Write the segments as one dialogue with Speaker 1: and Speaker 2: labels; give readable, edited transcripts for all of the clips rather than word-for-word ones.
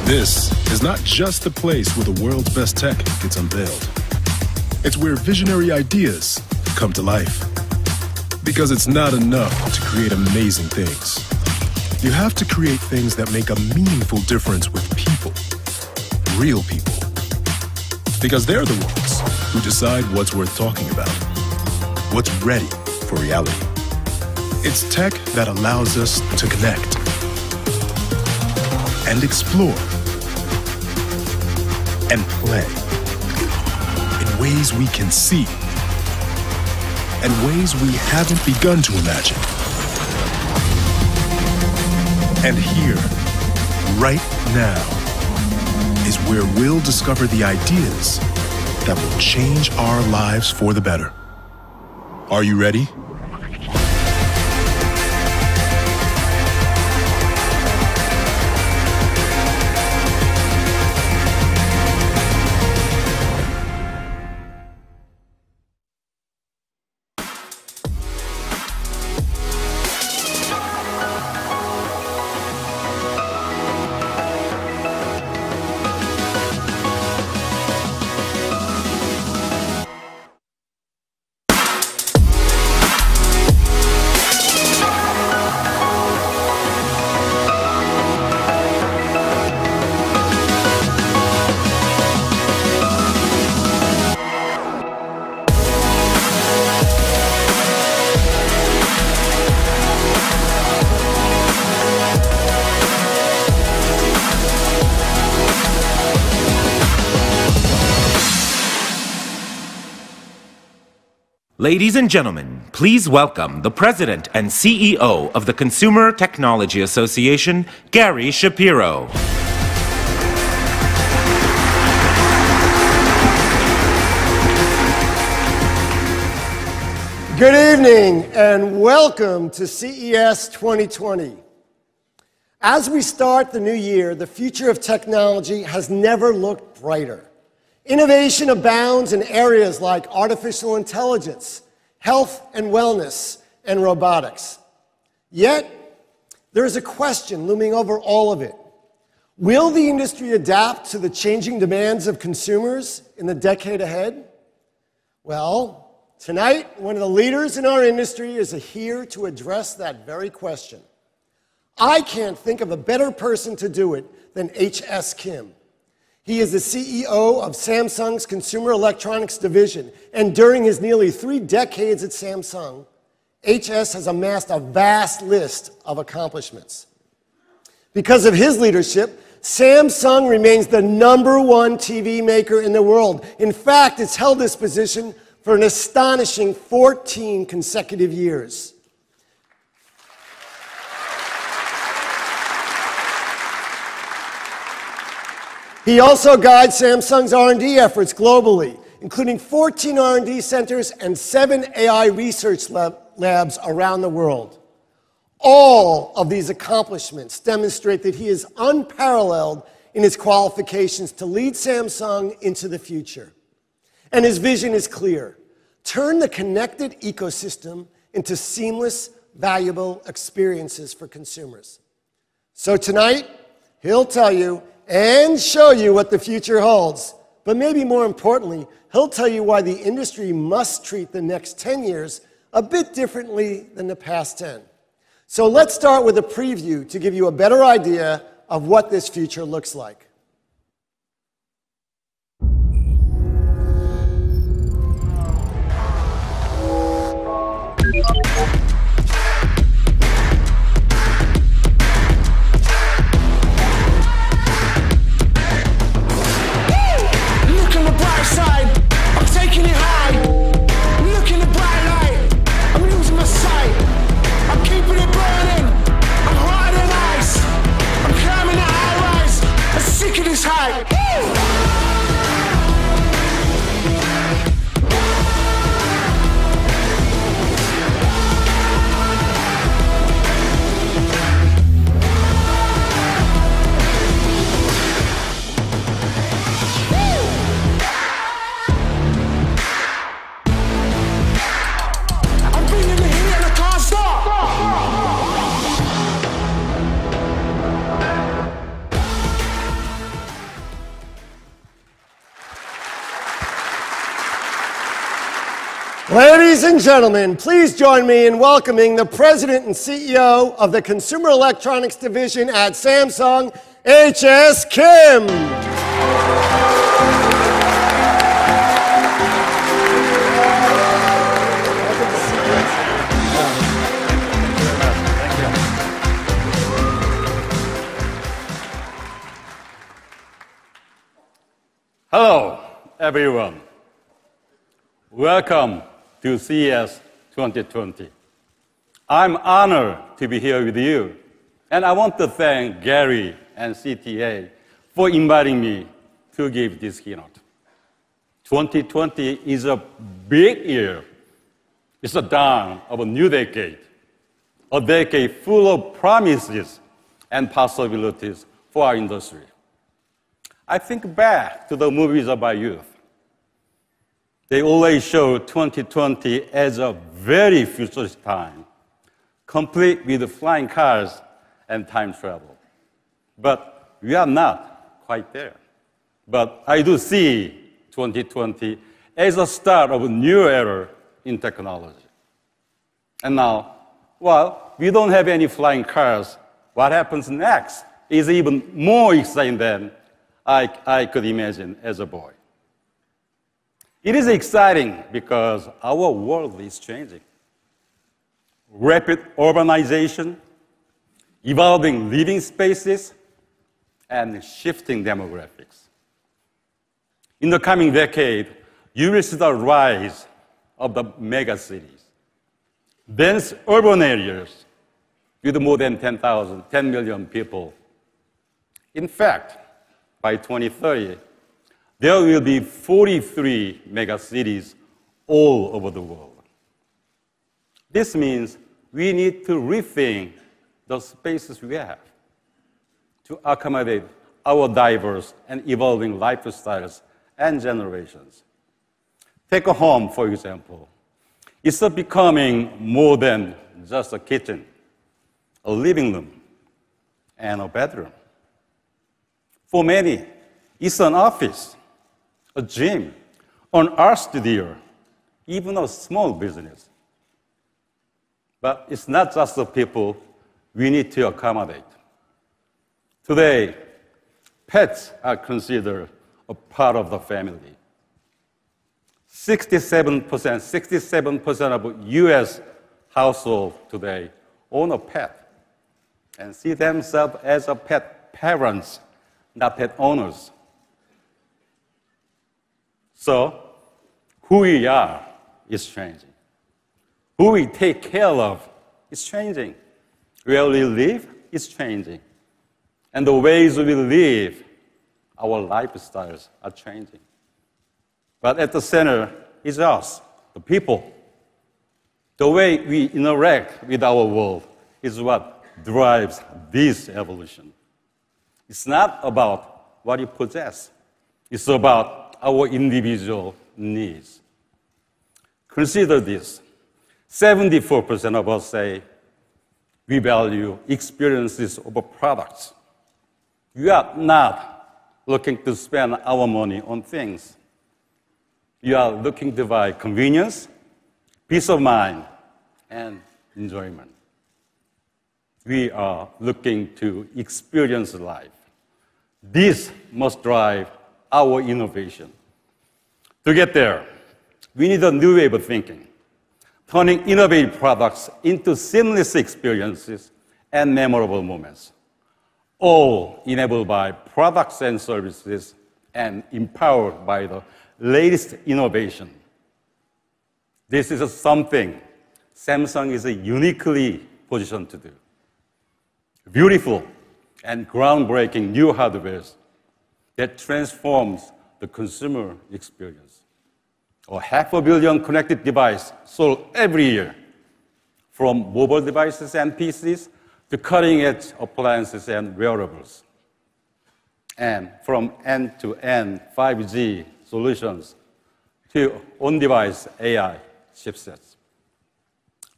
Speaker 1: This is not just the place where the world's best tech gets unveiled. It's where visionary ideas come to life. Because it's not enough to create amazing things. You have to create things that make a meaningful difference with people. Real people. Because they're the ones who decide what's worth talking about. What's ready for reality. It's tech that allows us to connect and explore and play in ways we can see and ways we haven't begun to imagine. And here, right now, is where we'll discover the ideas that will change our lives for the better. Are you ready?
Speaker 2: Ladies and gentlemen, please welcome the President and CEO of the Consumer Technology Association, Gary Shapiro.
Speaker 3: Good evening and welcome to CES 2020. As we start the new year, the future of technology has never looked brighter. Innovation abounds in areas like artificial intelligence, health and wellness, and robotics. Yet, there is a question looming over all of it. Will the industry adapt to the changing demands of consumers in the decade ahead? Well, tonight, one of the leaders in our industry is here to address that very question. I can't think of a better person to do it than H.S. Kim. He is the CEO of Samsung's Consumer Electronics Division, and during his nearly 3 decades at Samsung, HS has amassed a vast list of accomplishments. Because of his leadership, Samsung remains the #1 TV maker in the world. In fact, it's held this position for an astonishing 14 consecutive years. He also guides Samsung's R&D efforts globally, including 14 R&D centers and 7 AI research labs around the world. All of these accomplishments demonstrate that he is unparalleled in his qualifications to lead Samsung into the future. And his vision is clear: turn the connected ecosystem into seamless, valuable experiences for consumers. So tonight, he'll tell you and show you what the future holds. But maybe more importantly, he'll tell you why the industry must treat the next 10 years a bit differently than the past 10. So let's start with a preview to give you a better idea of what this future looks like.
Speaker 4: I'm climbing the high rise. A
Speaker 3: Ladies and gentlemen, please join me in welcoming the President and CEO of the Consumer Electronics Division at Samsung, H.S. Kim.
Speaker 4: Hello, everyone. Welcome to CES 2020. I'm honored to be here with you, and I want to thank Gary and CTA for inviting me to give this keynote. 2020 is a big year. It's the dawn of a new decade, a decade full of promises and possibilities for our industry. I think back to the movies of my youth. They always show 2020 as a very futuristic time, complete with flying cars and time travel. But we are not quite there. But I do see 2020 as a start of a new era in technology. And now, while we don't have any flying cars, what happens next is even more exciting than I could imagine as a boy. It is exciting because our world is changing. Rapid urbanization, evolving living spaces, and shifting demographics. In the coming decade, you will see the rise of the megacities, dense urban areas with more than 10 million people. In fact, by 2030, there will be 43 megacities all over the world. This means we need to rethink the spaces we have to accommodate our diverse and evolving lifestyles and generations. Take a home, for example. It's becoming more than just a kitchen, a living room, and a bedroom. For many, it's an office, a gym, an art studio, even a small business. But it's not just the people we need to accommodate. Today, pets are considered a part of the family. 67% of US households today own a pet and see themselves as a pet parents, not pet owners. So, who we are is changing. Who we take care of is changing. Where we live is changing. And the ways we live, our lifestyles are changing. But at the center is us, the people. The way we interact with our world is what drives this evolution. It's not about what you possess. It's about our individual needs. Consider this. 74% of us say we value experiences over products. We are not looking to spend our money on things. We are looking to buy convenience, peace of mind, and enjoyment. We are looking to experience life. This must drive our innovation. To get there, we need a new way of thinking, turning innovative products into seamless experiences and memorable moments, all enabled by products and services and empowered by the latest innovation. This is something Samsung is uniquely positioned to do. Beautiful and groundbreaking new hardware that transforms the consumer experience. 500 million connected devices sold every year, from mobile devices and PCs to cutting-edge appliances and wearables, and from end-to-end 5G solutions to on-device AI chipsets.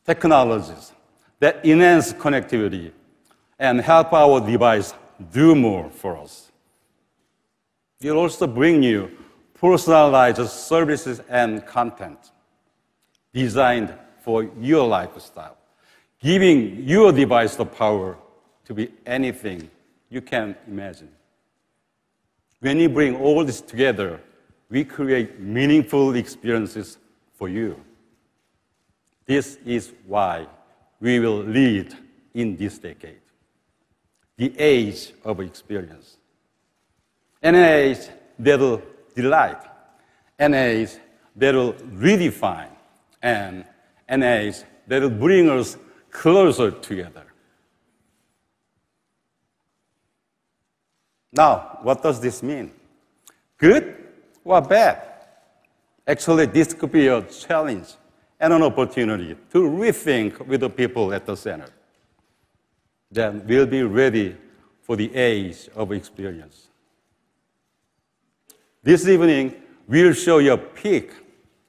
Speaker 4: Technologies that enhance connectivity and help our device do more for us. We'll also bring you personalized services and content. designed for your lifestyle, giving your device the power to be anything you can imagine. When we bring all this together, we create meaningful experiences for you. This is why we will lead in this decade, the age of experience. An age that will delight, an age that will redefine, and an age that will bring us closer together. Now, what does this mean? Good or bad? Actually, this could be a challenge and an opportunity to rethink with the people at the center. Then we'll be ready for the age of experience. This evening, we'll show you a peek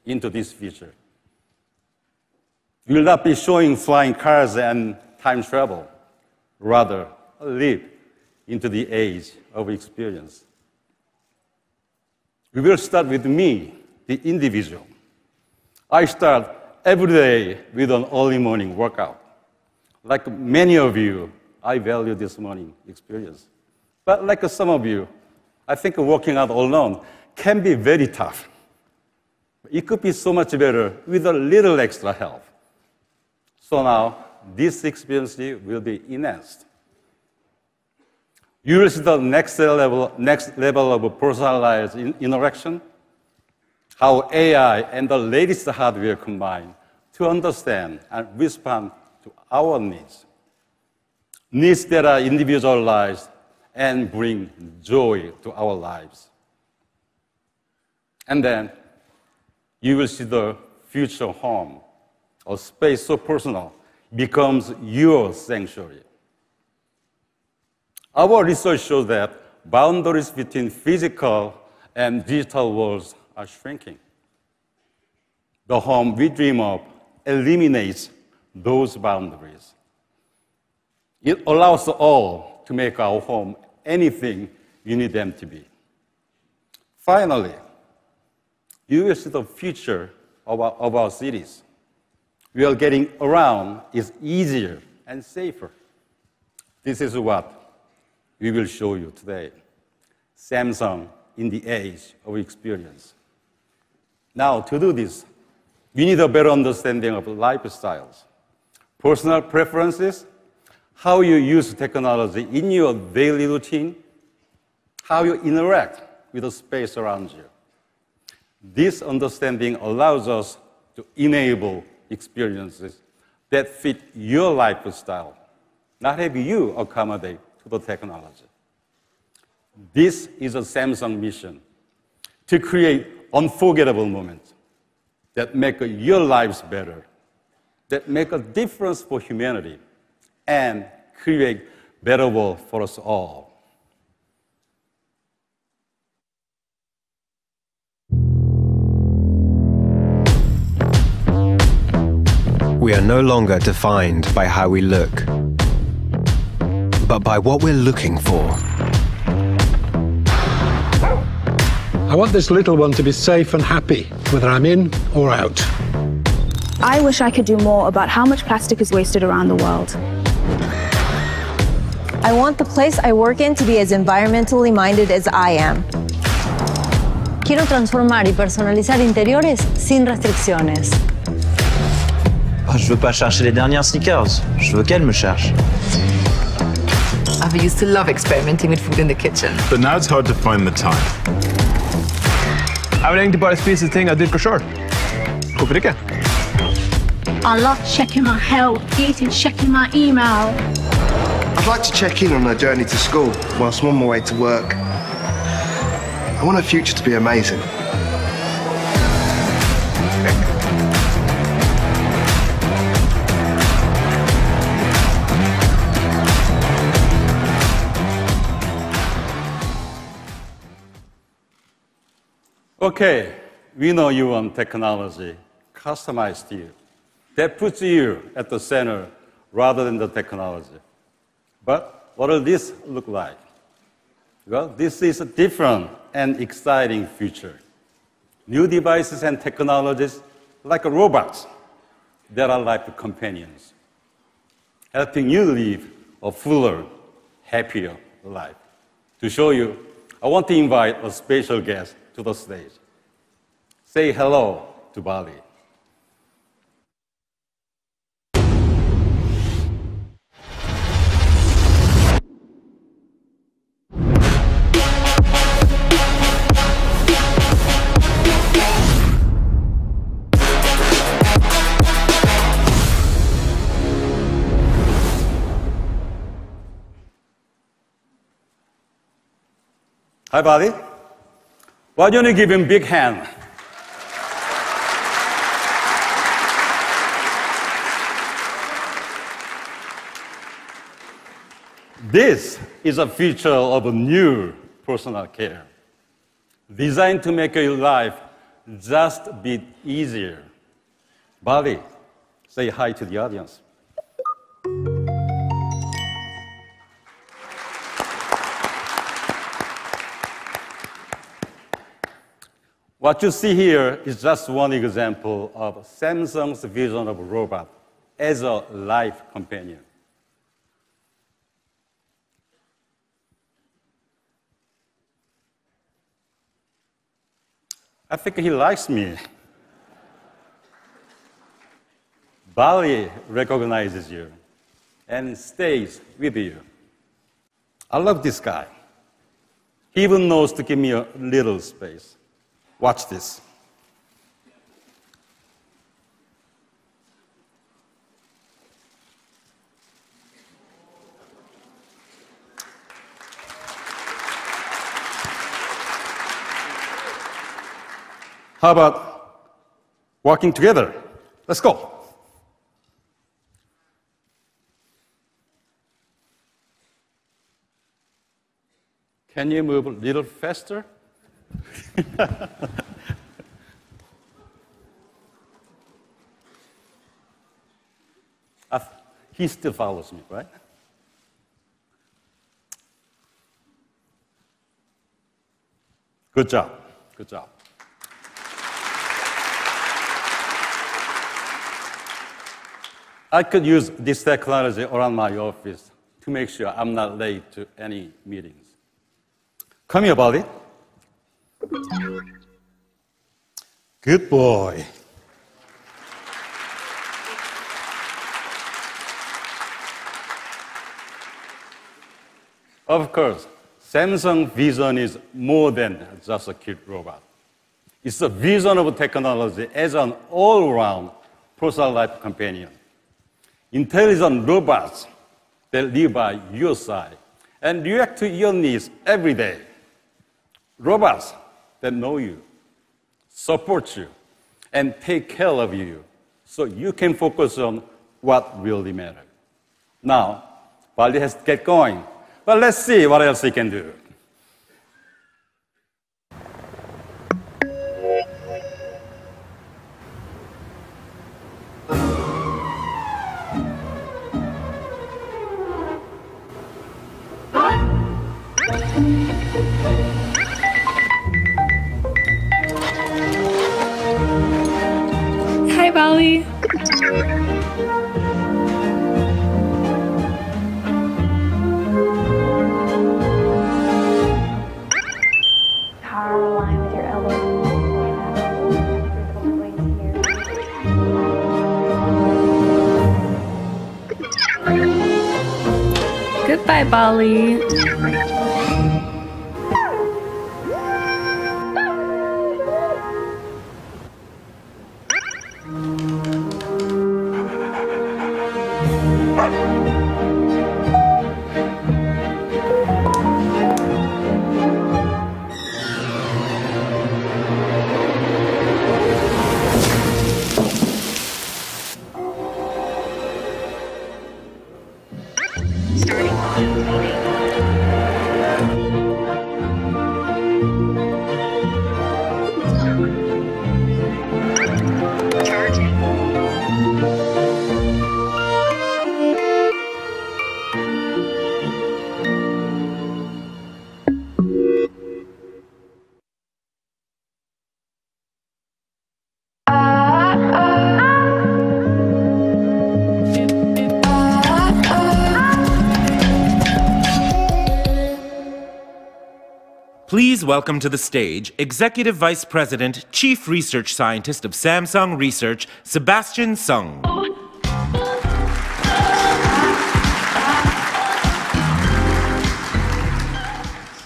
Speaker 4: into this future. We will not be showing flying cars and time travel, rather a leap into the age of experience. We will start with me, the individual. I start every day with an early morning workout. Like many of you, I value this morning experience. But like some of you, I think working out alone can be very tough. It could be so much better with a little extra help. So now, this experience will be enhanced. You will see the next level of personalized interaction, how AI and the latest hardware combine to understand and respond to our needs. Needs that are individualized and bring joy to our lives. And then you will see the future home, a space so personal, becomes your sanctuary. Our research shows that boundaries between physical and digital worlds are shrinking. The home we dream of eliminates those boundaries. It allows us all to make our home anything we need them to be. Finally, you will see the future of our cities. We are getting around is easier and safer. This is what we will show you today. Samsung in the age of experience. Now, to do this, we need a better understanding of lifestyles, personal preferences, how you use technology in your daily routine, how you interact with the space around you. This understanding allows us to enable experiences that fit your lifestyle, not have you accommodate to the technology. This is a Samsung mission, to create unforgettable moments that make your lives better, that make a difference for humanity, and create a better world for us all.
Speaker 5: We are no longer defined by how we look, but by what we're looking for.
Speaker 6: I want this little one to be safe and happy, whether I'm in or out.
Speaker 7: I wish I could do more about how much plastic is wasted around the world.
Speaker 8: I want the place I work in to be as environmentally minded as I am.
Speaker 9: Quiero transformar y personalizar interiores sin restricciones.
Speaker 10: Je veux pas chercher les dernières sneakers, je veux qu'elle me cherche.
Speaker 11: I used to love experimenting with food in the kitchen.
Speaker 12: But now it's hard to find the time.
Speaker 13: Jeg vil egentlig bare spise ting jeg dyrker selv. Hvorfor ikke?
Speaker 14: I love checking my health, eating, checking my email.
Speaker 15: I'd like to check in on a journey to school whilst I'm on my way to work. I want our future to be amazing.
Speaker 4: Okay, we know you want technology customized to you. That puts you at the center rather than the technology. But what will this look like? Well, this is a different and exciting future. New devices and technologies like robots that are life companions, helping you live a fuller, happier life. To show you, I want to invite a special guest to the stage. Say hello to Bali. Hi, Bali. Why don't you give him a big hand? This is a feature of a new personal care, designed to make your life just a bit easier. Bali, say hi to the audience. What you see here is just one example of Samsung's vision of a robot as a life companion. I think he likes me. Bali recognizes you and stays with you. I love this guy. He even knows to give me a little space. Watch this. How about walking together? Let's go. Can you move a little faster? He still follows me, right? Good job. Good job. I could use this technology around my office to make sure I'm not late to any meetings. Come here, Bali. Good boy. Of course, Samsung vision is more than just a cute robot. It's a vision of technology as an all-round personal life companion. Intelligent robots that live by your side and react to your needs every day. Robots that know you, support you, and take care of you so you can focus on what really matters. Now, Bali has to get going, but let's see what else he can do.
Speaker 16: Hi, Bali.
Speaker 7: Power line with your elbows.
Speaker 16: Goodbye, Bali.
Speaker 2: Please welcome to the stage Executive Vice President, Chief Research Scientist of Samsung Research, Sebastian Sung.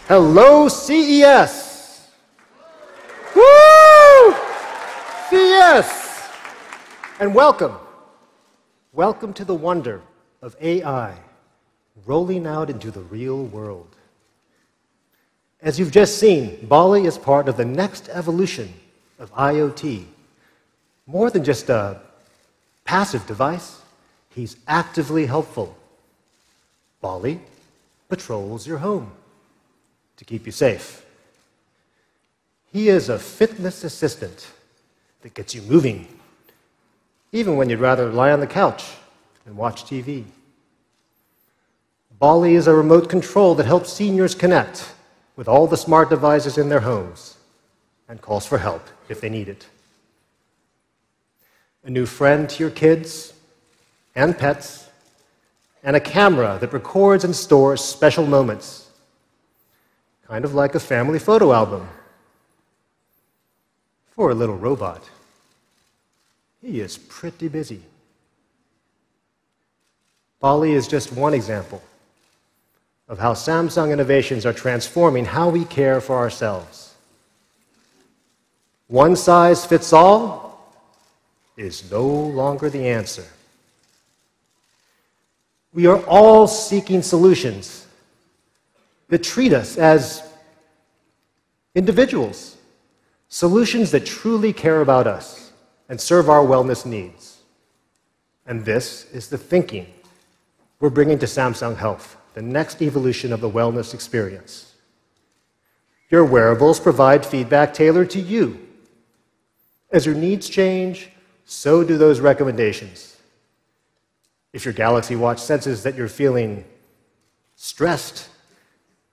Speaker 3: Hello, CES! Woo! CES! And welcome. Welcome to the wonder of AI rolling out into the real world. As you've just seen, Bali is part of the next evolution of IoT. More than just a passive device, he's actively helpful. Bali patrols your home to keep you safe. He is a fitness assistant that gets you moving, even when you'd rather lie on the couch and watch TV. Bali is a remote control that helps seniors connect with all the smart devices in their homes and calls for help if they need it. A new friend to your kids and pets, and a camera that records and stores special moments, kind of like a family photo album. For a little robot, he is pretty busy. Bali is just one example of how Samsung innovations are transforming how we care for ourselves. One size fits all is no longer the answer. We are all seeking solutions that treat us as individuals, solutions that truly care about us and serve our wellness needs. And this is the thinking we're bringing to Samsung Health, the next evolution of the wellness experience. Your wearables provide feedback tailored to you. As your needs change, so do those recommendations. If your Galaxy Watch senses that you're feeling stressed,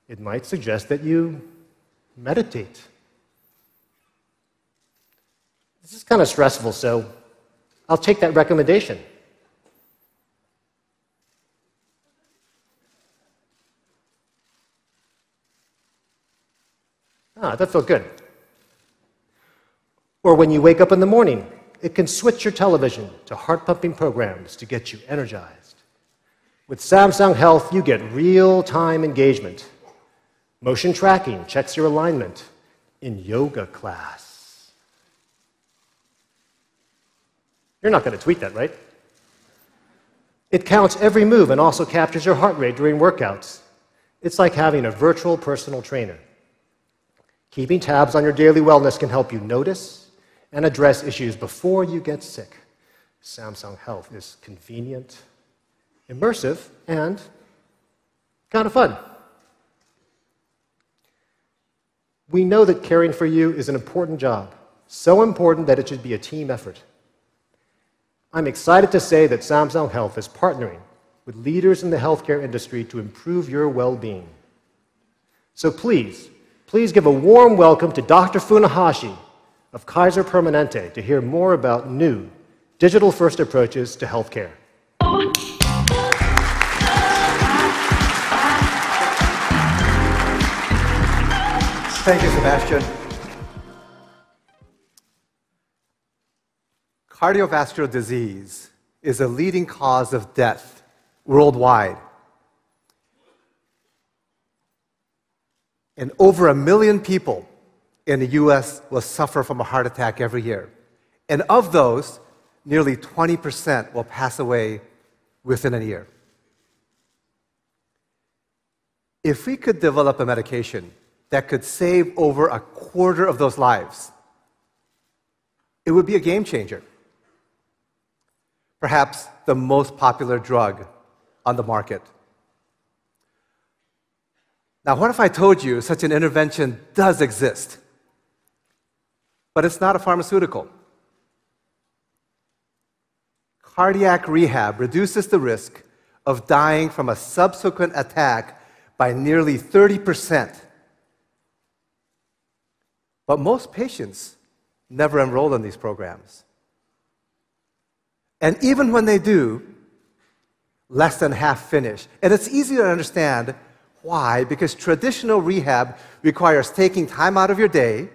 Speaker 3: it might suggest that you meditate. This is kind of stressful, so I'll take that recommendation. That felt good. Or when you wake up in the morning, it can switch your television to heart-pumping programs to get you energized. With Samsung Health, you get real-time engagement. Motion tracking checks your alignment in yoga class. You're not going to tweet that, right? It counts every move and also captures your heart rate during workouts. It's like having a virtual personal trainer. Keeping tabs on your daily wellness can help you notice and address issues before you get sick. Samsung Health is convenient, immersive, and kind of fun. We know that caring for you is an important job, so important that it should be a team effort. I'm excited to say that Samsung Health is partnering with leaders in the healthcare industry to improve your well-being. So please give a warm welcome to Dr. Funahashi of Kaiser Permanente to hear more about new digital-first approaches to healthcare.
Speaker 17: Thank you, Sebastian. Cardiovascular disease is a leading cause of death worldwide. And over 1 million people in the US will suffer from a heart attack every year. And of those, nearly 20% will pass away within a year. If we could develop a medication that could save over 1/4 of those lives, it would be a game changer. Perhaps the most popular drug on the market. Now, what if I told you such an intervention does exist, but it's not a pharmaceutical? Cardiac rehab reduces the risk of dying from a subsequent attack by nearly 30%. But most patients never enroll in these programs. And even when they do, less than half finish. And it's easy to understand Why? Because traditional rehab requires taking time out of your day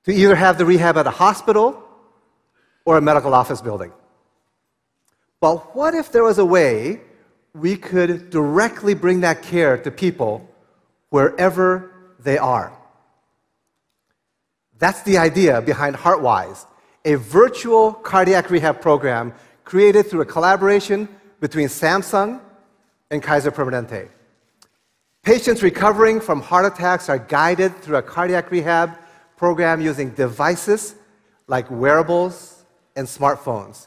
Speaker 17: to either have the rehab at a hospital or a medical office building. But what if there was a way we could directly bring that care to people wherever they are? That's the idea behind HeartWise, a virtual cardiac rehab program created through a collaboration between Samsung and Kaiser Permanente. Patients recovering from heart attacks are guided through a cardiac rehab program using devices like wearables and smartphones.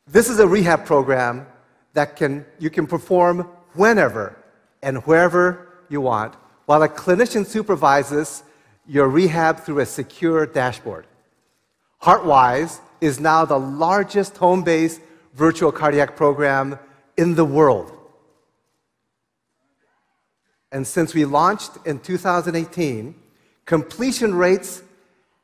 Speaker 17: This is a rehab program that you can perform whenever and wherever you want, while a clinician supervises your rehab through a secure dashboard. HeartWise is now the largest home-based virtual cardiac program in the world. And since we launched in 2018, completion rates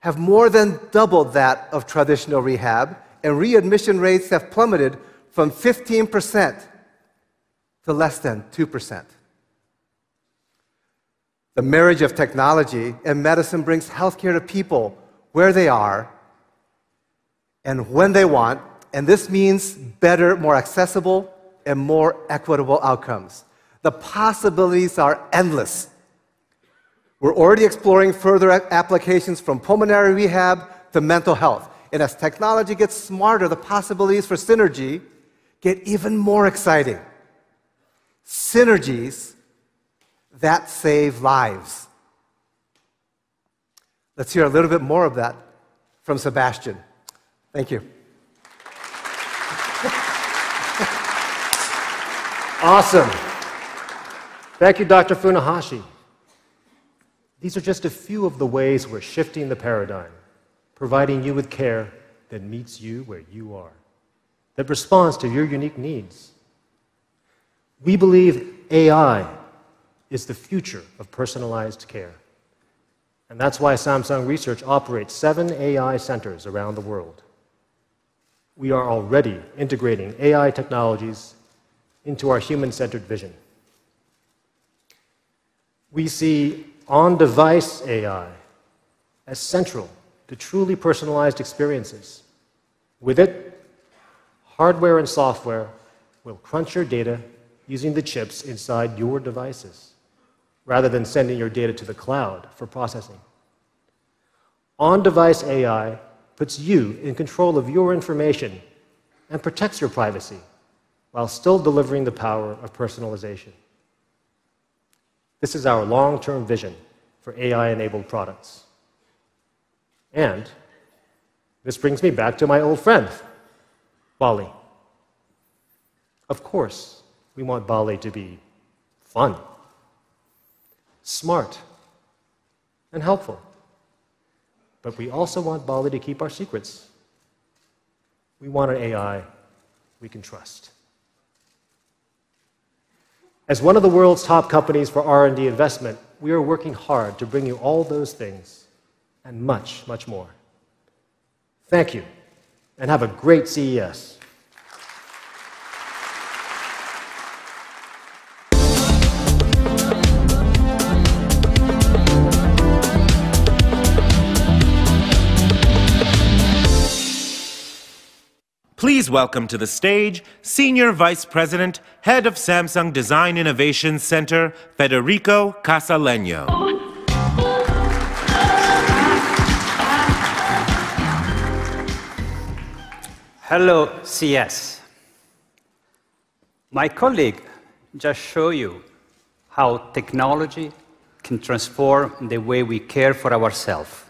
Speaker 17: have more than doubled that of traditional rehab, and readmission rates have plummeted from 15% to less than 2%. The marriage of technology and medicine brings healthcare to people where they are and when they want, and this means better, more accessible, and more equitable outcomes. The possibilities are endless. We're already exploring further applications from pulmonary rehab to mental health. And as technology gets smarter, the possibilities for synergy get even more exciting. Synergies that save lives. Let's hear a little bit more of that from Sebastian. Thank you.
Speaker 18: Awesome. Thank you, Dr. Funahashi. These are just a few of the ways we're shifting the paradigm, providing you with care that meets you where you are, that responds to your unique needs. We believe AI is the future of personalized care. And that's why Samsung Research operates 7 AI centers around the world. We are already integrating AI technologies into our human-centered vision. We see on-device AI as central to truly personalized experiences. With it, hardware and software will crunch your data using the chips inside your devices, rather than sending your data to the cloud for processing. On-device AI puts you in control of your information and protects your privacy, while still delivering the power of personalization. This is our long-term vision for AI-enabled products. And this brings me back to my old friend, Bali. Of course, we want Bali to be fun, smart, and helpful. But we also want Bali to keep our secrets. We want an AI we can trust. As one of the world's top companies for R&D investment, we are working hard to bring you all those things and much, much more. Thank you, and have a great CES.
Speaker 2: Please welcome to the stage Senior Vice President, Head of Samsung Design Innovation Center, Federico Casaleño.
Speaker 19: Hello, CES. My colleague just showed you how technology can transform the way we care for ourselves.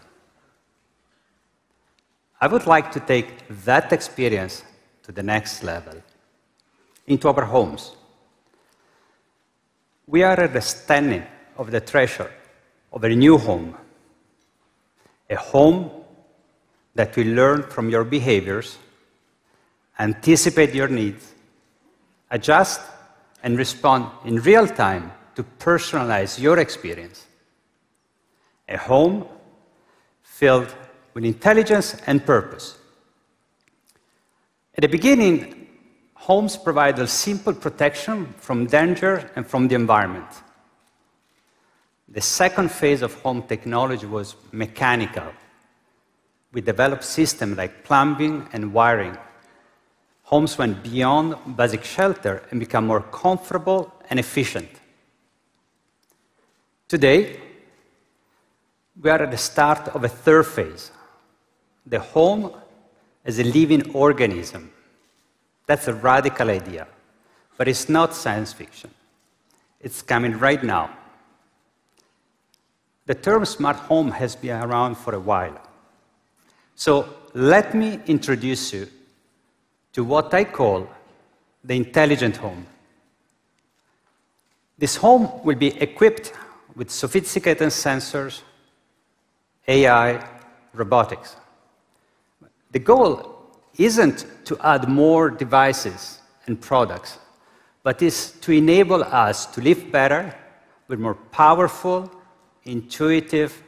Speaker 19: I would like to take that experience to the next level, into our homes. We are at the standing of the treasure of a new home, a home that will learn from your behaviors, anticipate your needs, adjust and respond in real time to personalize your experience. A home filled with intelligence and purpose. At the beginning, homes provide a simple protection from danger and from the environment. The second phase of home technology was mechanical. We developed systems like plumbing and wiring. Homes went beyond basic shelter and became more comfortable and efficient. Today, we are at the start of a third phase. The home as a living organism. That's a radical idea, but it's not science fiction. It's coming right now. The term smart home has been around for a while. So let me introduce you to what I call the intelligent home. This home will be equipped with sophisticated sensors, AI, robotics. The goal isn't to add more devices and products, but is to enable us to live better with more powerful, intuitive,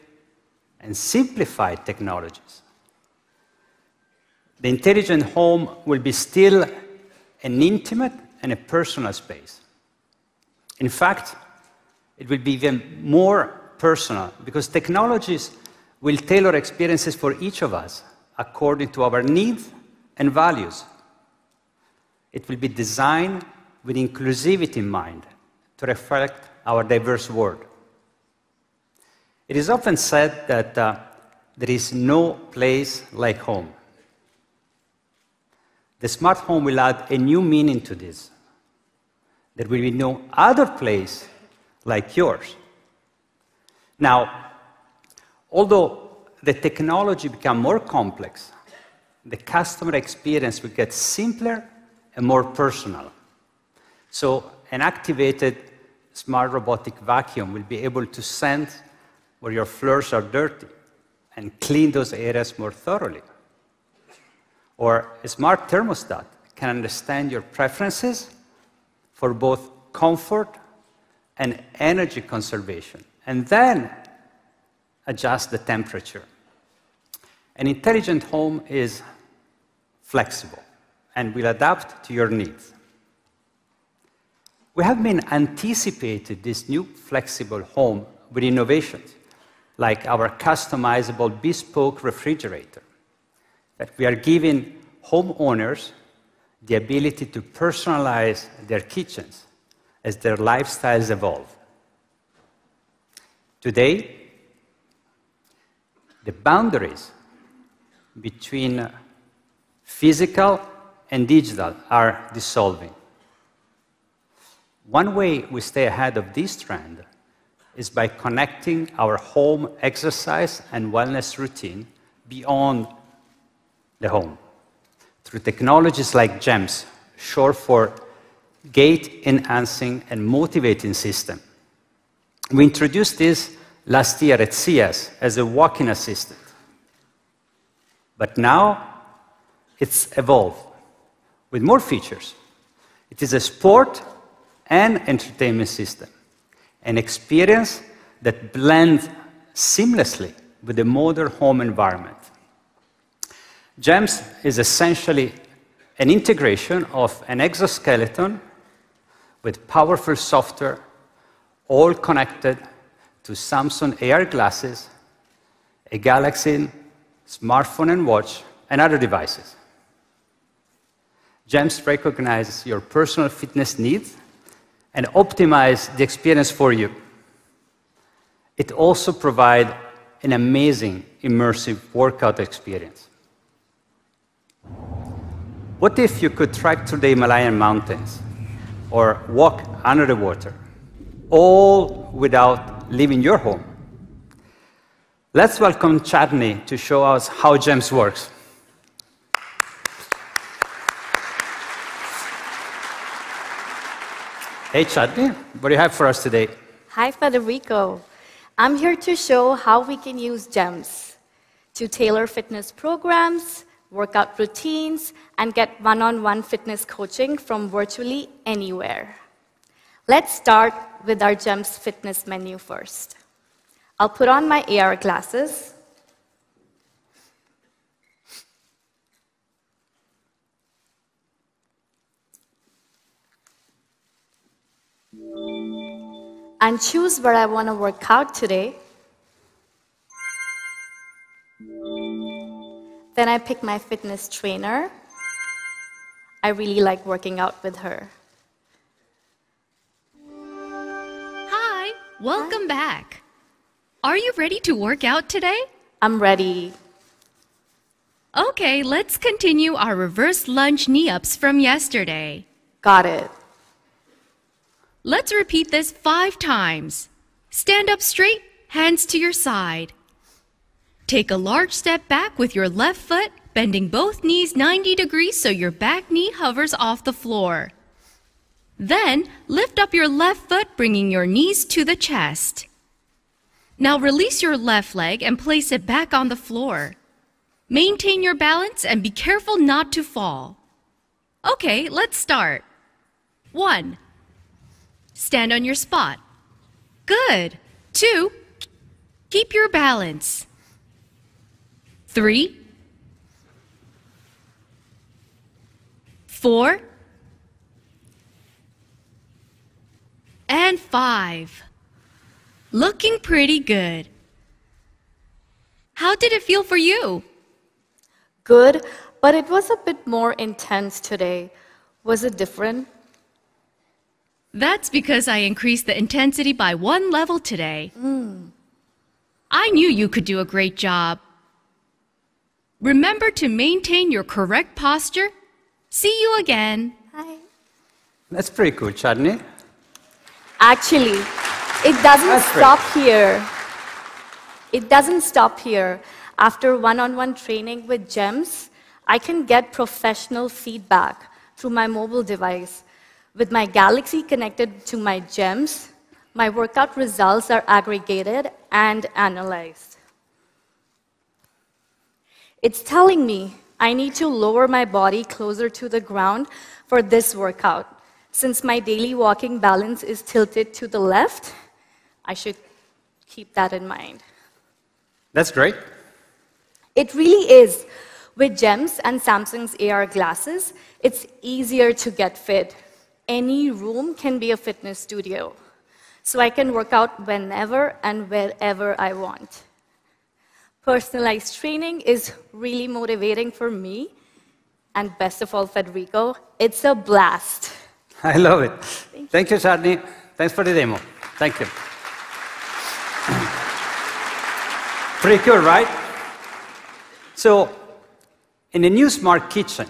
Speaker 19: and simplified technologies. The intelligent home will be still an intimate and a personal space. In fact, it will be even more personal because technologies will tailor experiences for each of us according to our needs and values. It will be designed with inclusivity in mind to reflect our diverse world. It is often said that there is no place like home. The smart home will add a new meaning to this. There will be no other place like yours. Now, although the technology becomes more complex, the customer experience will get simpler and more personal. So an activated smart robotic vacuum will be able to sense where your floors are dirty and clean those areas more thoroughly. Or a smart thermostat can understand your preferences for both comfort and energy conservation, and then adjust the temperature. An intelligent home is flexible and will adapt to your needs. We have been anticipating this new flexible home with innovations, like our customizable bespoke refrigerator, that we are giving homeowners the ability to personalize their kitchens as their lifestyles evolve. Today, the boundaries between physical and digital are dissolving. One way we stay ahead of this trend is by connecting our home exercise and wellness routine beyond the home through technologies like GEMS, short for Gait Enhancing and Motivating System. We introduced this last year at CES as a walk-in assistant. But now it's evolved with more features. It is a sport and entertainment system, an experience that blends seamlessly with the modern home environment. GEMS is essentially an integration of an exoskeleton with powerful software, all connected to Samsung AR glasses, a Galaxy smartphone and watch, and other devices. GEMS recognizes your personal fitness needs and optimizes the experience for you. It also provides an amazing immersive workout experience. What if you could trek through the Himalayan mountains or walk under the water, all without leaving your home? Let's welcome Chadney to show us how GEMS works. Hey, Chadney, what do you have for us today?
Speaker 20: Hi, Federico. I'm here to show how we can use GEMS to tailor fitness programs, workout routines, and get one-on-one fitness coaching from virtually anywhere. Let's start with our GEMS fitness menu first. I'll put on my AR glasses. and choose where I want to work out today. Then I pick my fitness trainer. I really like working out with her.
Speaker 21: Hi, welcome back. Are you ready to work out today?
Speaker 20: I'm ready.
Speaker 21: Okay, let's continue our reverse lunge knee-ups from yesterday.
Speaker 20: Got it.
Speaker 21: Let's repeat this 5 times. Stand up straight, hands to your side. Take a large step back with your left foot, bending both knees 90 degrees so your back knee hovers off the floor. Then, lift up your left foot, bringing your knees to the chest. Now release your left leg and place it back on the floor. Maintain your balance and be careful not to fall. Okay, let's start. 1. Stand on your spot. Good. 2. Keep your balance. 3. 4. And 5. Looking pretty good. How did it feel for you?
Speaker 20: Good, but it was a bit more intense today. Was it different?
Speaker 21: That's because I increased the intensity by 1 level today. I knew you could do a great job. Remember to maintain your correct posture. See you again.
Speaker 20: Hi.
Speaker 19: That's pretty cool, Chadni.
Speaker 20: Actually, it doesn't stop here. It doesn't stop here. After one-on-one training with GEMS, I can get professional feedback through my mobile device. With my Galaxy connected to my GEMS, my workout results are aggregated and analyzed. It's telling me I need to lower my body closer to the ground for this workout. Since my daily walking balance is tilted to the left, I should keep that in mind.
Speaker 19: That's great.
Speaker 20: It really is. With GEMS and Samsung's AR glasses, it's easier to get fit. Any room can be a fitness studio. So I can work out whenever and wherever I want. Personalized training is really motivating for me. And best of all, Federico, it's a blast.
Speaker 19: I love it. Thank you, Chadni. Thanks for the demo. Thank you. Pretty cool, right? So, in the new smart kitchen,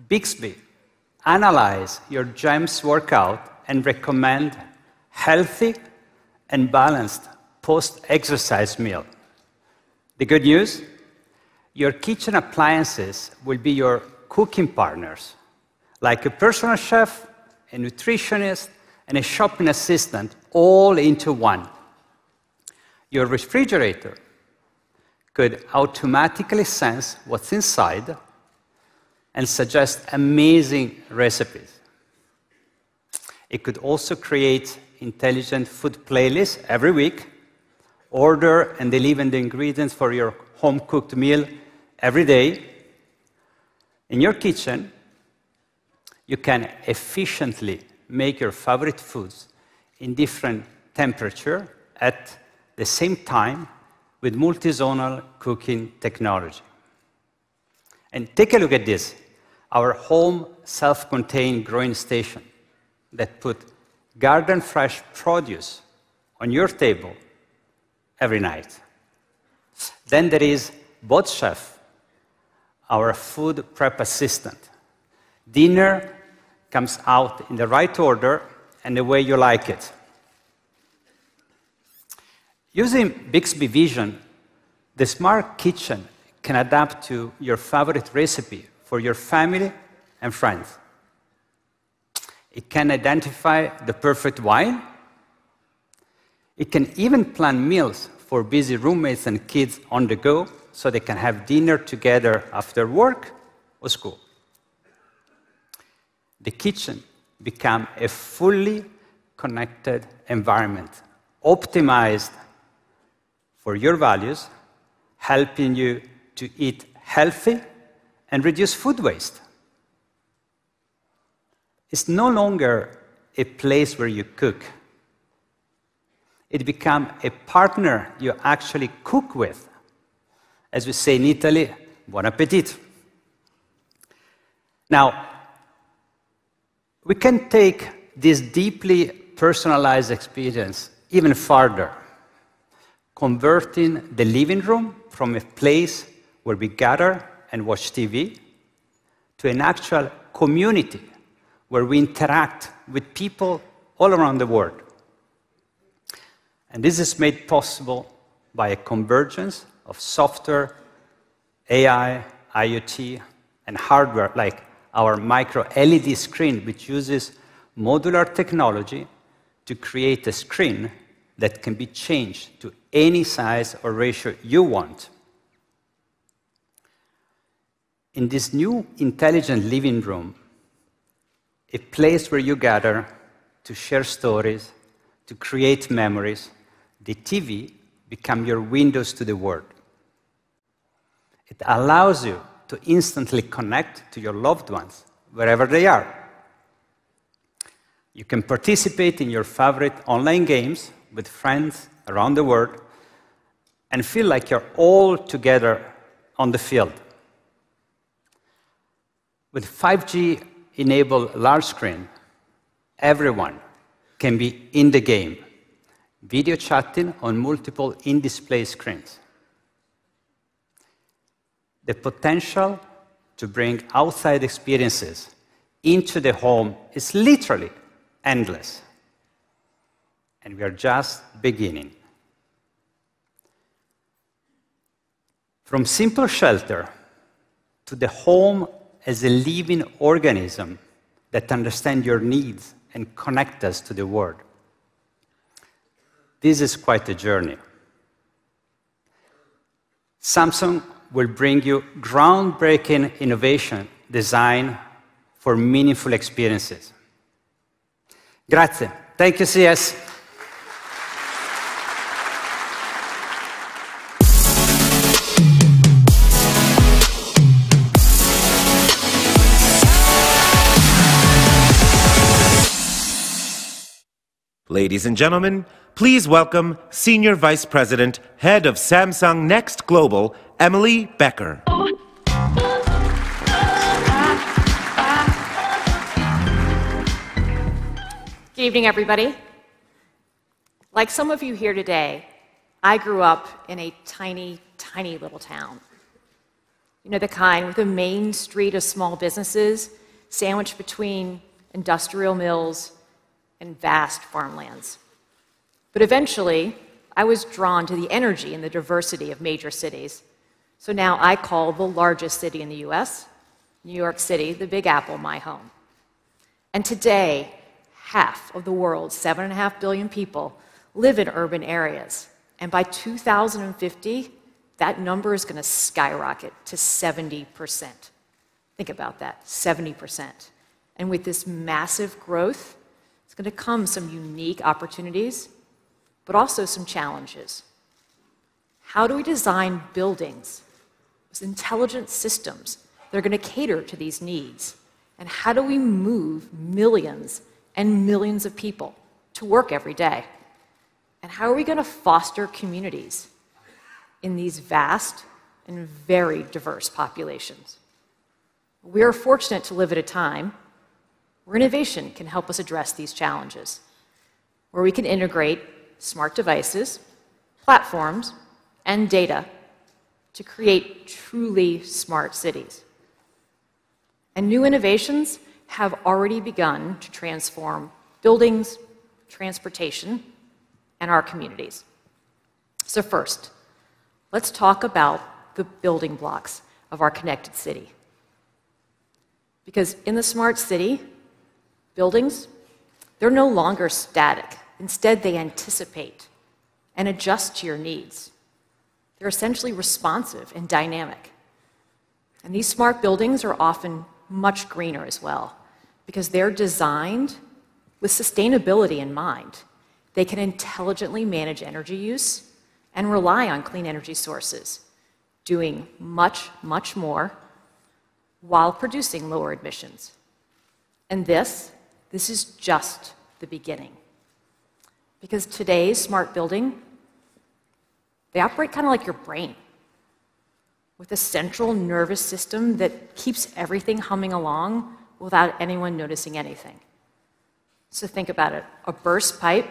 Speaker 19: Bixby analyze your GEMS workout and recommend healthy and balanced post-exercise meal. The good news? Your kitchen appliances will be your cooking partners, like a personal chef, a nutritionist, and a shopping assistant, all into one. Your refrigerator could automatically sense what's inside and suggest amazing recipes. It could also create intelligent food playlists every week, order and deliver the ingredients for your home-cooked meal every day. In your kitchen, you can efficiently make your favorite foods in different temperature at the same time with multi-zonal cooking technology. And take a look at this, our home self-contained growing station that put garden fresh produce on your table every night. Then there is Bot Chef, our food prep assistant. Dinner comes out in the right order and the way you like it. Using Bixby Vision, the smart kitchen can adapt to your favorite recipe for your family and friends. It can identify the perfect wine. It can even plan meals for busy roommates and kids on the go so they can have dinner together after work or school. The kitchen becomes a fully connected environment, optimized for your values, helping you to eat healthy and reduce food waste. It's no longer a place where you cook. it becomes a partner you actually cook with. As we say in Italy, buon appetito. Now, we can take this deeply personalized experience even farther, converting the living room from a place where we gather and watch TV to an actual community where we interact with people all around the world. And this is made possible by a convergence of software, AI, IoT, and hardware like our micro LED screen, which uses modular technology to create a screen that can be changed to any size or ratio you want. In this new intelligent living room, a place where you gather to share stories, to create memories, the TV becomes your windows to the world. It allows you to instantly connect to your loved ones, wherever they are. You can participate in your favorite online games with friends around the world and feel like you're all together on the field. With 5G-enabled large screen, everyone can be in the game, video chatting on multiple in-display screens. The potential to bring outside experiences into the home is literally endless. And we are just beginning. From simple shelter to the home as a living organism that understands your needs and connects us to the world. This is quite a journey. Samsung will bring you groundbreaking innovation designed for meaningful experiences. Grazie. Thank you, CES.
Speaker 2: Ladies and gentlemen, please welcome Senior Vice President, Head of Samsung Next Global, Emily Becker.
Speaker 1: Good evening, everybody. Like some of you here today, I grew up in a tiny, tiny little town. You know, the kind with a main street of small businesses sandwiched between industrial mills and vast farmlands. But eventually, I was drawn to the energy and the diversity of major cities. So now I call the largest city in the US, New York City, the Big Apple, my home. And today, half of the world's 7.5 billion people live in urban areas. And by 2050, that number is going to skyrocket to 70%. Think about that, 70%. And with this massive growth, it's going to come some unique opportunities, but also some challenges. How do we design buildings with intelligent systems that are going to cater to these needs? And how do we move millions and millions of people to work every day? And how are we going to foster communities in these vast and very diverse populations? We are fortunate to live at a time where innovation can help us address these challenges, where we can integrate smart devices, platforms, and data to create truly smart cities. And new innovations have already begun to transform buildings, transportation, and our communities. So first, let's talk about the building blocks of our connected city. Because in the smart city, buildings, they're no longer static. Instead, they anticipate and adjust to your needs. They're essentially responsive and dynamic. And these smart buildings are often much greener as well, because they're designed with sustainability in mind. They can intelligently manage energy use and rely on clean energy sources, doing much, much more while producing lower emissions. And this is just the beginning. Because today's smart building, they operate kind of like your brain, with a central nervous system that keeps everything humming along without anyone noticing anything. So think about it. A burst pipe,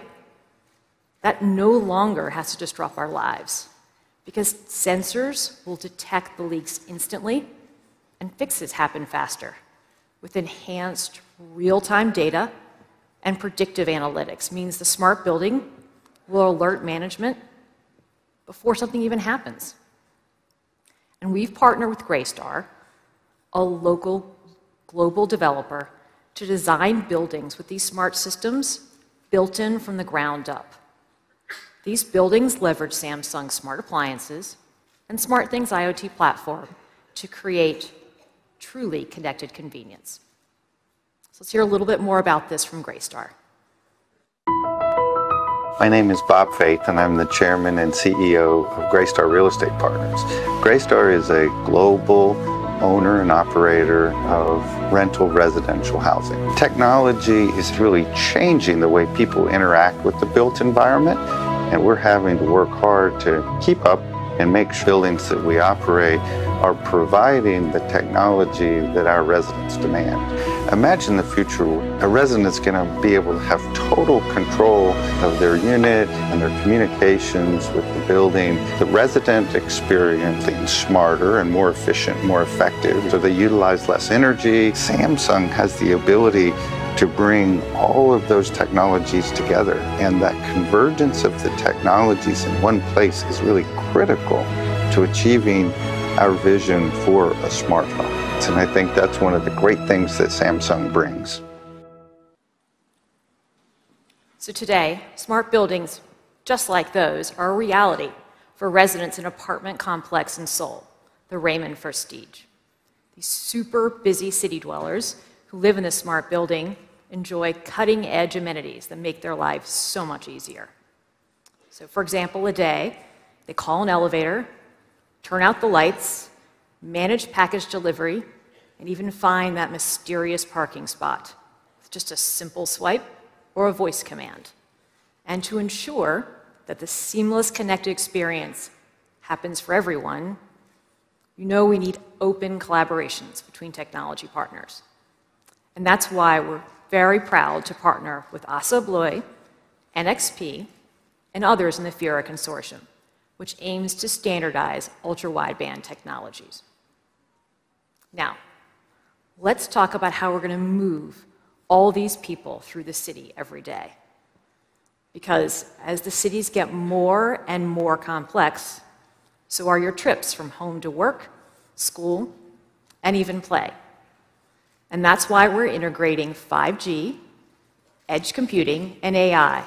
Speaker 1: that no longer has to disrupt our lives, because sensors will detect the leaks instantly, and fixes happen faster with enhanced real-time data and predictive analytics. Means the smart building will alert management before something even happens. And we've partnered with Greystar, a local global developer, to design buildings with these smart systems built in from the ground up. These buildings leverage Samsung's smart appliances and SmartThings IoT platform to create truly connected convenience. So let's hear a little bit more about this from Greystar.
Speaker 5: My name is Bob Faith, and I'm the chairman and CEO of Greystar Real Estate Partners. Greystar is a global owner and operator of rental residential housing. Technology is really changing the way people interact with the built environment, and we're having to work hard to keep up and make sure buildings that we operate are providing the technology that our residents demand. Imagine the future, a resident's going to be able to have total control of their unit and their communications with the building. The resident experience is smarter and more efficient, more effective, so they utilize less energy. Samsung has the ability to bring all of those technologies together, and that convergence of the technologies in one place is really critical to achieving our vision for a smart home. And I think that's one of the great things that Samsung brings.
Speaker 1: So today, smart buildings just like those are a reality for residents in an apartment complex in Seoul, the Raymond Prestige. These super busy city dwellers who live in this smart building enjoy cutting-edge amenities that make their lives so much easier. So for example, a day, they call an elevator, turn out the lights, manage package delivery, and even find that mysterious parking spot with just a simple swipe or a voice command. And to ensure that the seamless connected experience happens for everyone, you know we need open collaborations between technology partners. And that's why we're very proud to partner with ASSA ABLOY, NXP, and others in the FIRA consortium, which aims to standardize ultra-wideband technologies. Now, let's talk about how we're going to move all these people through the city every day. Because as the cities get more and more complex, so are your trips from home to work, school, and even play. And that's why we're integrating 5G, edge computing, and AI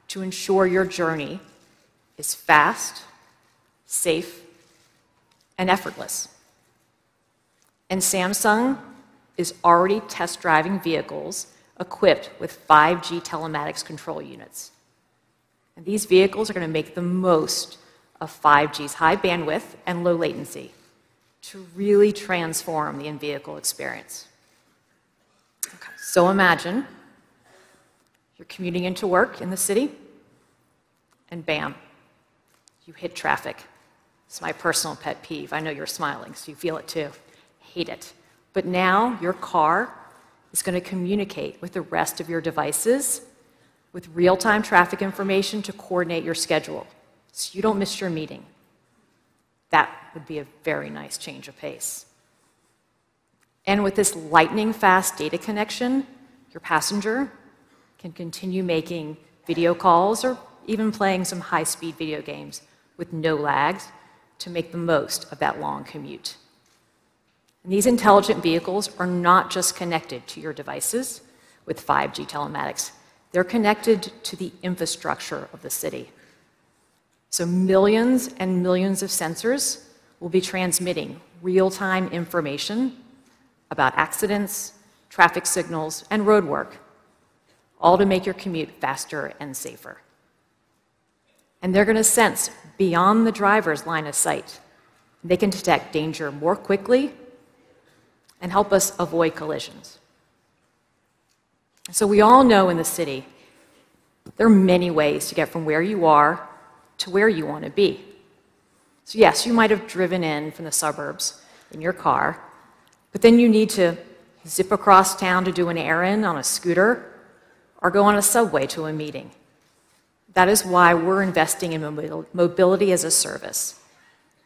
Speaker 1: to ensure your journey is fast, safe, and effortless. And Samsung is already test driving vehicles equipped with 5G telematics control units. And these vehicles are going to make the most of 5G's high bandwidth and low latency to really transform the in-vehicle experience. Okay, so imagine you're commuting into work in the city, and bam, you hit traffic. It's my personal pet peeve. I know you're smiling, so you feel it too. Hate it. But now your car is going to communicate with the rest of your devices with real-time traffic information to coordinate your schedule, so you don't miss your meeting. That would be a very nice change of pace. And with this lightning-fast data connection, your passenger can continue making video calls or even playing some high-speed video games with no lags to make the most of that long commute. And these intelligent vehicles are not just connected to your devices with 5G telematics. They're connected to the infrastructure of the city. So millions and millions of sensors will be transmitting real-time information about accidents, traffic signals, and road work, all to make your commute faster and safer. And they're going to sense beyond the driver's line of sight. They can detect danger more quickly and help us avoid collisions. So we all know in the city, There are many ways to get from where you are to where you want to be. So yes, you might have driven in from the suburbs in your car, but then you need to zip across town to do an errand on a scooter or go on a subway to a meeting. That is why we're investing in mobility as a service.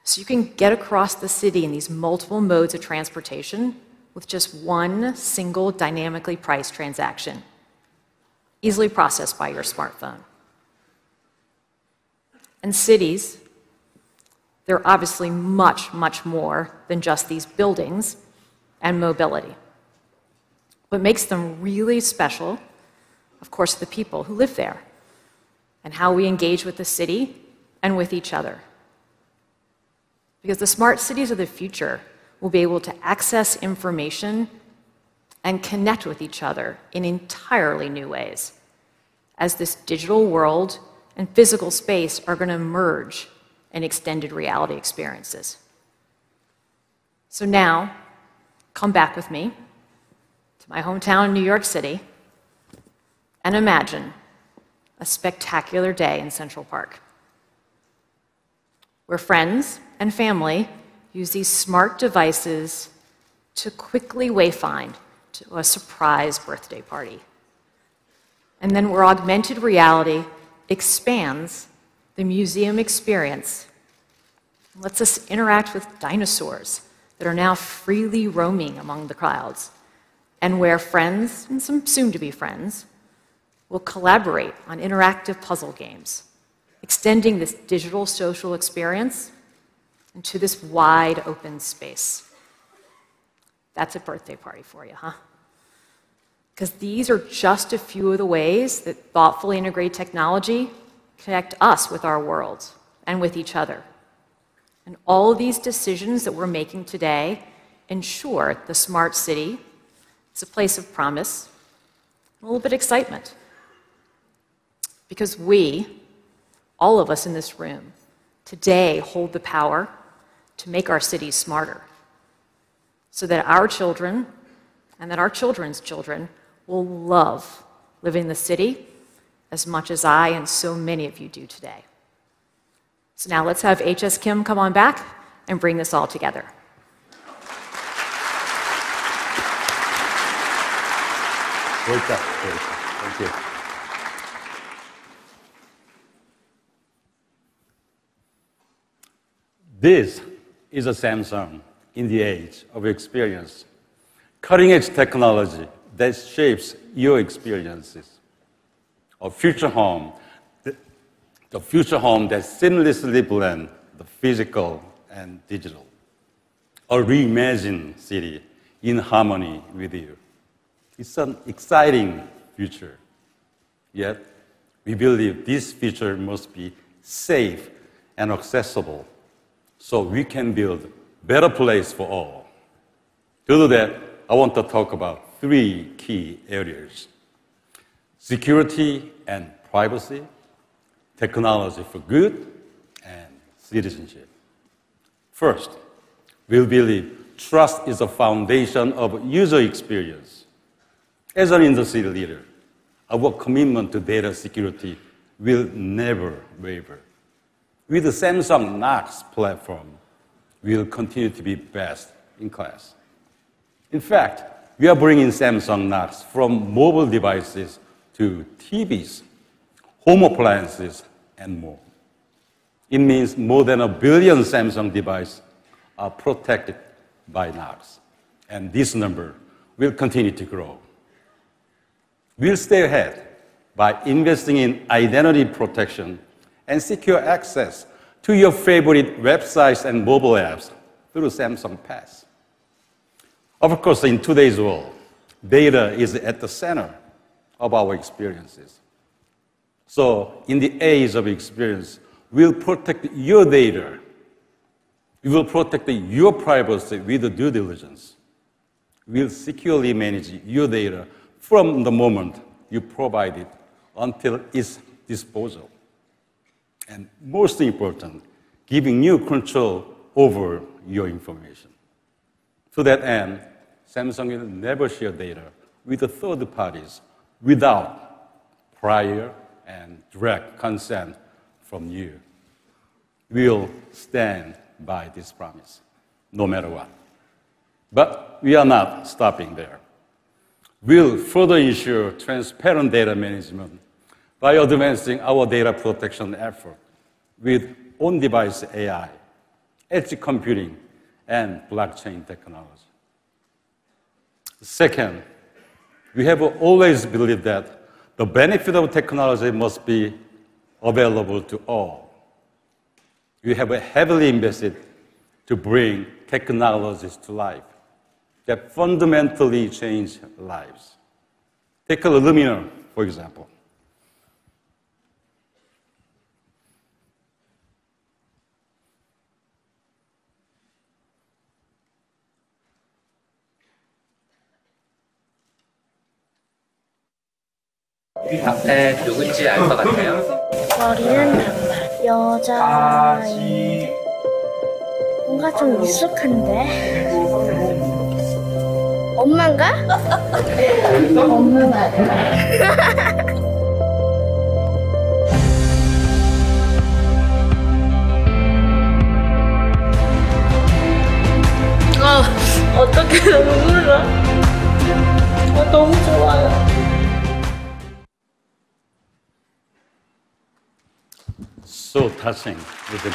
Speaker 1: So you can get across the city in these multiple modes of transportation with just one single dynamically priced transaction, easily processed by your smartphone. And cities, they're obviously much, much more than just these buildings and mobility. What makes them really special, of course, are the people who live there and how we engage with the city and with each other. Because the smart cities of the future will be able to access information and connect with each other in entirely new ways, as this digital world and physical space are going to merge in extended reality experiences. So now, come back with me to my hometown in New York City and imagine a spectacular day in Central Park, where friends and family use these smart devices to quickly wayfind to a surprise birthday party. And then where augmented reality expands the museum experience, lets us interact with dinosaurs that are now freely roaming among the crowds, and where friends, and some soon-to-be friends, will collaborate on interactive puzzle games, extending this digital social experience into this wide open space. That's a birthday party for you, huh? Because these are just a few of the ways that thoughtfully integrated technology connect us with our world and with each other. And all of these decisions that we're making today ensure the smart city is a place of promise, a little bit of excitement. Because we, all of us in this room, today hold the power to make our cities smarter, so that our children and that our children's children will love living in the city as much as I and so many of you do today. So now let's have H.S. Kim come on back and bring this all together.
Speaker 4: Great job. Thank you. This is a Samsung in the age of experience. Cutting-edge technology that shapes your experiences. A future home, the future home that seamlessly blends the physical and digital. A reimagined city in harmony with you. It's an exciting future. Yet, we believe this future must be safe and accessible so we can build a better place for all. To do that, I want to talk about three key areas: security and privacy, technology for good, and citizenship. First, we believe trust is the foundation of user experience. As an industry leader, our commitment to data security will never waver. With the Samsung Knox platform, we will continue to be best in class. In fact, we are bringing Samsung Knox from mobile devices to TVs, home appliances, and more. It means more than 1 billion Samsung devices are protected by Knox, and this number will continue to grow. We'll stay ahead by investing in identity protection and secure access to your favorite websites and mobile apps through Samsung Pass. Of course, in today's world, data is at the center of our experiences. So, in the age of experience, we'll protect your data. We will protect your privacy with due diligence. We'll securely manage your data from the moment you provide it until its disposal. And most important, giving you control over your information. To that end, Samsung will never share data with the third parties without prior and direct consent from you. We'll stand by this promise, no matter what. But we are not stopping there. We'll further ensure transparent data management by advancing our data protection effort with on-device AI, edge computing, and blockchain technology. Second, we have always believed that the benefit of technology must be available to all. We have heavily invested to bring technologies to life that fundamentally change lives. Take a luminaire, for example.
Speaker 6: 앞에 누군지 알 것 같아요?
Speaker 14: 머리는 단발, 여자인데 뭔가 좀 익숙한데 엄마인가? 엄마 맞아. 어떻게 눈물 나? 너무 좋아요.
Speaker 4: So touching, isn't it?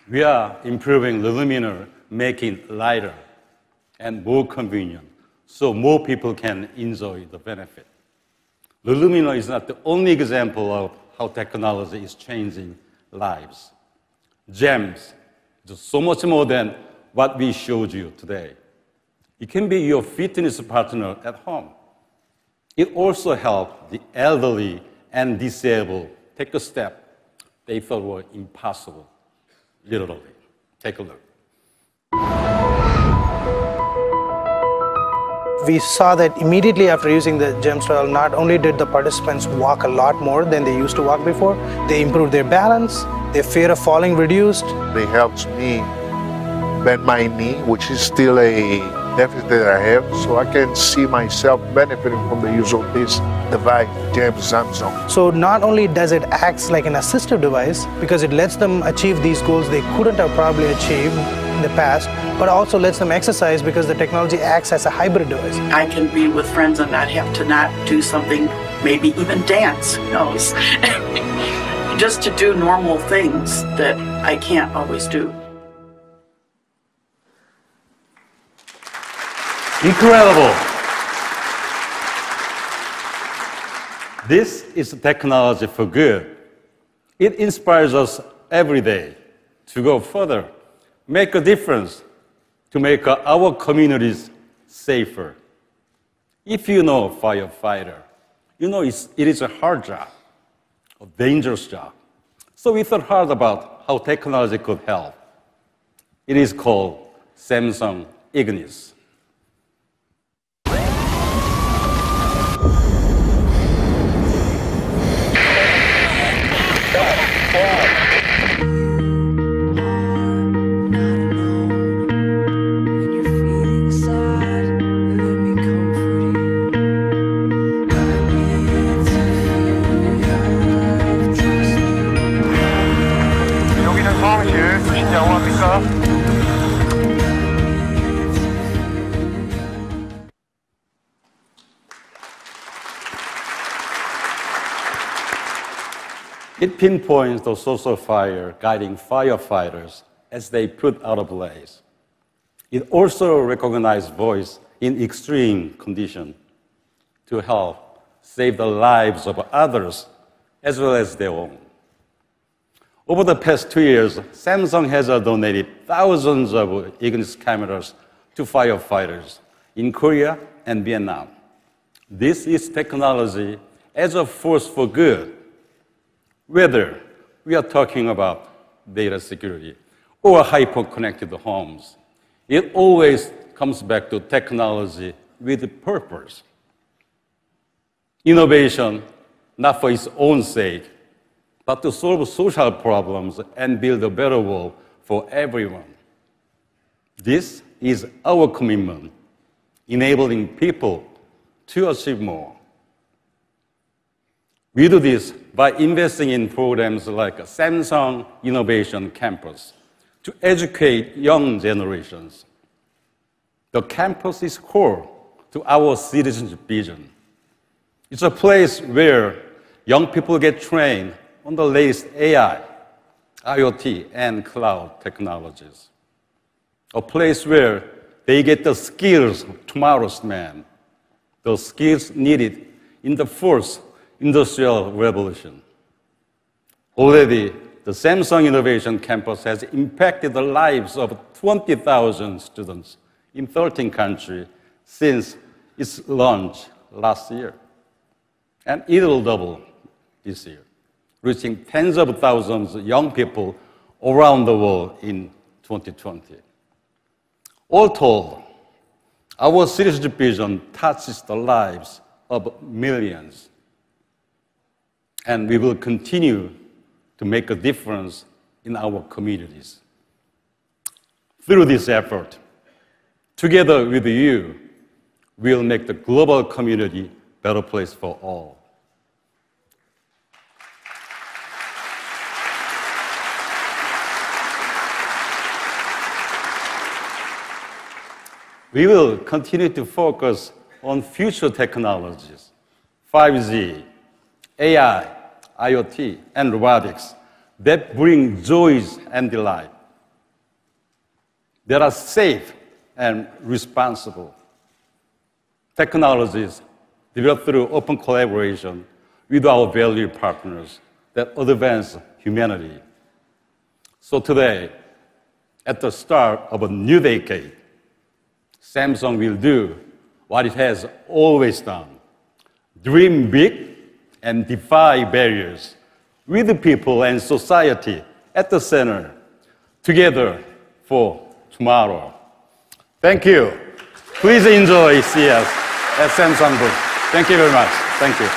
Speaker 4: We are improving the luminaire, making it lighter and more convenient, so more people can enjoy the benefit. The luminaire is not the only example of how technology is changing lives. GEMS is so much more than what we showed you today. It can be your fitness partner at home. It also helps the elderly and disabled take a step they thought were impossible, literally. Take a look.
Speaker 22: We saw that immediately after using the GEMS trial, not only did the participants walk a lot more than they used to walk before, they improved their balance, their fear of falling reduced.
Speaker 23: It helps me bend my knee, which is still a deficit that I have, so I can see myself benefiting from the use of this device, GEMS Samsung.
Speaker 22: So not only does it act like an assistive device, because it lets them achieve these goals they couldn't have probably achieved in the past, but also lets them exercise because the technology acts as a hybrid device.
Speaker 24: I can be with friends and not have to not do something, maybe even dance, who knows? Just to do normal things that I can't always do.
Speaker 4: Incredible. This is technology for good. It inspires us every day to go further, make a difference, to make our communities safer. If you know a firefighter, you know it is a hard job, a dangerous job. So we thought hard about how technology could help. It is called Samsung Ignis. It pinpoints the source of fire, guiding firefighters as they put out a blaze. It also recognizes voice in extreme conditions to help save the lives of others as well as their own. Over the past 2 years, Samsung has donated thousands of Ignis cameras to firefighters in Korea and Vietnam. This is technology as a force for good. Whether we are talking about data security or hyper-connected homes, it always comes back to technology with purpose. Innovation, not for its own sake, but to solve social problems and build a better world for everyone. This is our commitment, enabling people to achieve more. We do this by investing in programs like Samsung Innovation Campus to educate young generations. The campus is core to our citizenship vision. It's a place where young people get trained on the latest AI, IoT, and cloud technologies. A place where they get the skills of tomorrow's man, the skills needed in the fourth industrial revolution. Already, the Samsung Innovation Campus has impacted the lives of 20,000 students in 13 countries since its launch last year. And it will double this year, reaching tens of thousands of young people around the world in 2020. All told, our citizenship vision touches the lives of millions. And we will continue to make a difference in our communities. Through this effort, together with you, we'll make the global community a better place for all. We will continue to focus on future technologies, 5G, AI, IoT, and robotics that bring joys and delight, that are safe and responsible. Technologies developed through open collaboration with our valued partners that advance humanity. So today, at the start of a new decade, Samsung will do what it has always done: dream big and defy barriers, with the people and society at the center, together for tomorrow. Thank you. Please enjoy CES at Samsung booth. Thank you very much. Thank you.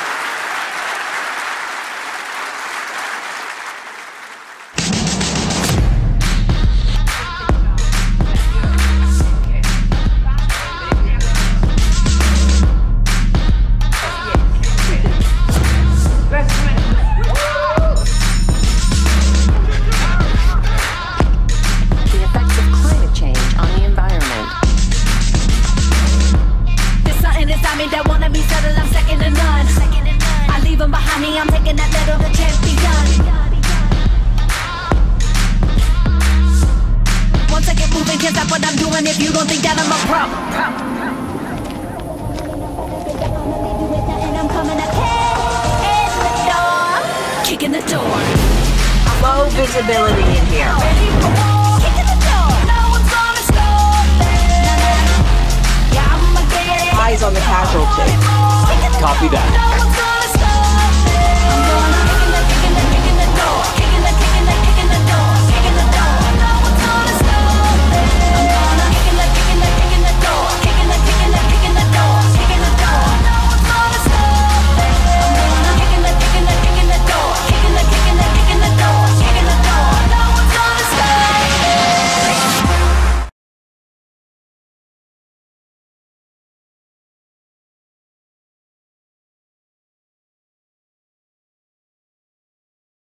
Speaker 8: Low visibility in here. Eyes on the casualty.
Speaker 9: Copy that.